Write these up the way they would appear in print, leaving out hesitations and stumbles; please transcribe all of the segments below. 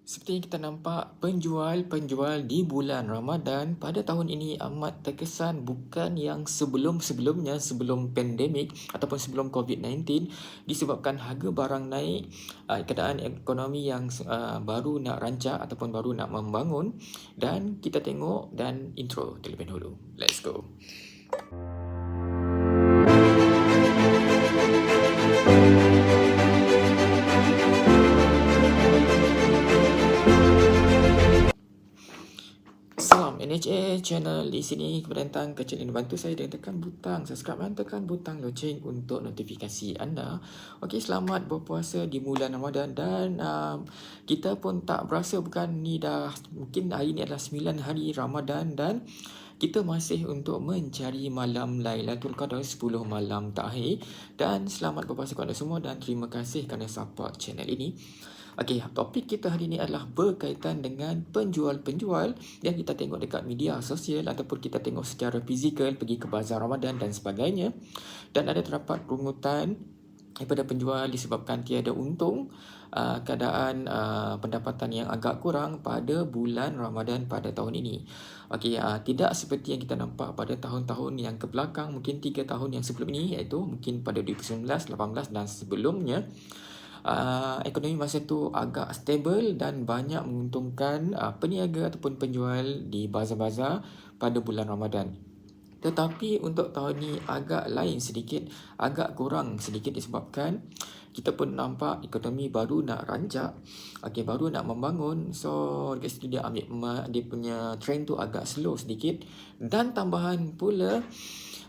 Seperti yang kita nampak, penjual-penjual di bulan Ramadan pada tahun ini amat terkesan bukan yang sebelum-sebelumnya, sebelum pandemik ataupun sebelum COVID-19, disebabkan harga barang naik, keadaan ekonomi yang baru nak rancak ataupun baru nak membangun. Dan kita tengok dan intro terlebih dahulu. Let's go. Salam NHA channel di sini. Kepada tentang kecil ini bantu saya dengan tekan butang subscribe dan tekan butang loceng untuk notifikasi anda. Okey, selamat berpuasa di bulan Ramadan dan kita pun tak berasa bukan ni dah mungkin hari ni adalah 9 hari Ramadan dan kita masih untuk mencari malam Lailatul Qadar 10 malam terakhir. Dan selamat berpuasa kepada semua dan terima kasih kerana support channel ini. Okey, topik kita hari ini adalah berkaitan dengan penjual-penjual yang kita tengok dekat media sosial ataupun kita tengok secara fizikal pergi ke bazar Ramadan dan sebagainya. Dan ada terdapat rungutan daripada penjual disebabkan tiada untung, keadaan pendapatan yang agak kurang pada bulan Ramadan pada tahun ini. Okey, tidak seperti yang kita nampak pada tahun-tahun yang kebelakang, mungkin 3 tahun yang sebelum ini, iaitu mungkin pada 2019, 18 dan sebelumnya. Ekonomi masa tu agak stable dan banyak menguntungkan peniaga ataupun penjual di bazar-bazar pada bulan Ramadan. Tetapi untuk tahun ni agak lain sedikit, agak kurang sedikit disebabkan kita pun nampak ekonomi baru nak rancak, baru nak membangun. So dekat situ dia ambil dia punya trend tu agak slow sedikit. Dan tambahan pula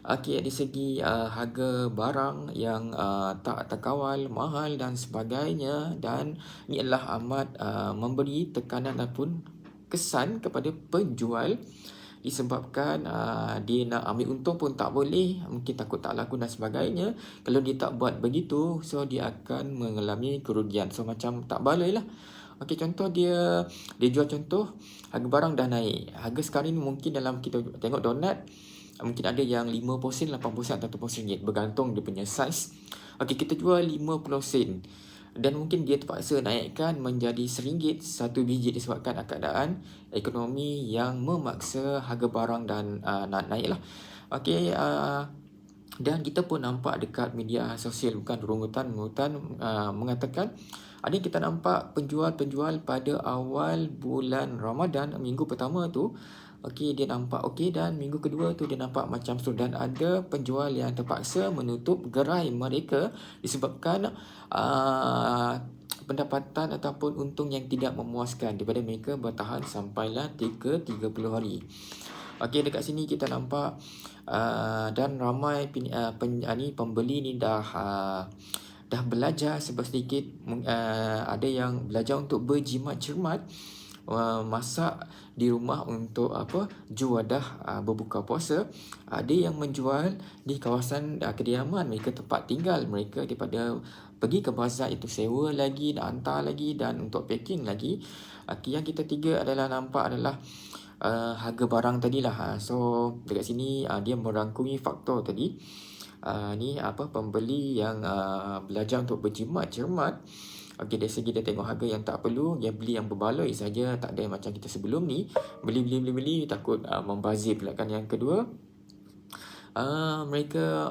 dari segi harga barang yang tak terkawal, mahal dan sebagainya. Dan ini adalah amat memberi tekanan ataupun kesan kepada penjual disebabkan dia nak ambil untung pun tak boleh, mungkin takut tak laku dan sebagainya. Kalau dia tak buat begitu, so dia akan mengalami kerugian. So macam tak balai lah. Okey, contoh dia jual contoh harga barang dah naik. Harga sekarang ni mungkin dalam kita tengok donat, mungkin ada yang 5 sen, 80 sen atau RM1 bergantung dia punya saiz. Okey, kita jual 50 sen. Dan mungkin dia terpaksa naikkan menjadi RM1 satu biji disebabkan keadaan ekonomi yang memaksa harga barang dan nak naik lah. Okey, dan kita pun nampak dekat media sosial, bukan rungutan mengatakan ada yang kita nampak penjual-penjual pada awal bulan Ramadan, minggu pertama tu, dia nampak okey, dan minggu kedua tu dia nampak macam slow. Dan ada penjual yang terpaksa menutup gerai mereka disebabkan pendapatan ataupun untung yang tidak memuaskan daripada mereka bertahan sampailah 30 hari. Okey, dekat sini kita nampak dan ramai pembeli ni dah belajar sedikit, ada yang belajar untuk berjimat cermat, masak di rumah untuk juadah berbuka puasa. Ada yang menjual di kawasan kediaman mereka, tempat tinggal mereka, daripada pergi ke bazar itu sewa lagi, nak hantar lagi dan untuk packing lagi. Yang kita tiga adalah nampak adalah harga barang tadilah. So dekat sini dia merangkumi faktor tadi. Ni pembeli yang belajar untuk berjimat cermat. Okey, dari segi dia tengok harga yang tak perlu, dia beli yang berbaloi saja, tak ada yang macam kita sebelum ni beli takut membazir pula kan. Yang kedua, mereka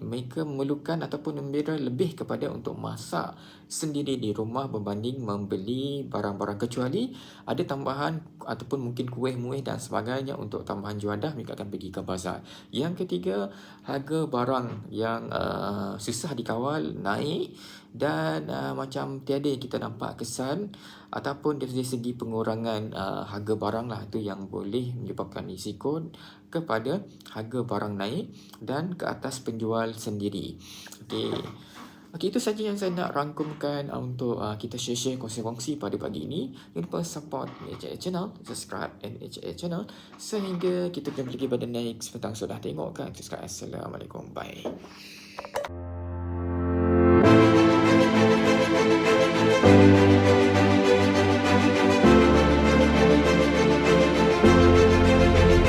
mereka memerlukan ataupun memberi lebih kepada untuk masak sendiri di rumah berbanding membeli barang-barang, kecuali ada tambahan ataupun mungkin kuih-muih dan sebagainya untuk tambahan juadah, mereka akan pergi ke bazar. Yang ketiga, harga barang yang susah dikawal naik dan macam tiada yang kita nampak kesan ataupun dari segi pengurangan harga barang lah, itu yang boleh menyebabkan risiko kepada harga barang naik dan ke atas penjual sendiri. Okey, itu saja yang saya nak rangkumkan untuk kita share-share, kongsi-kongsi pada pagi ini. Jangan lupa support NHA channel, subscribe NHA channel sehingga kita jumpa lagi pada next petang. Sudah tengok kan? Subscribe. Assalamualaikum. Bye.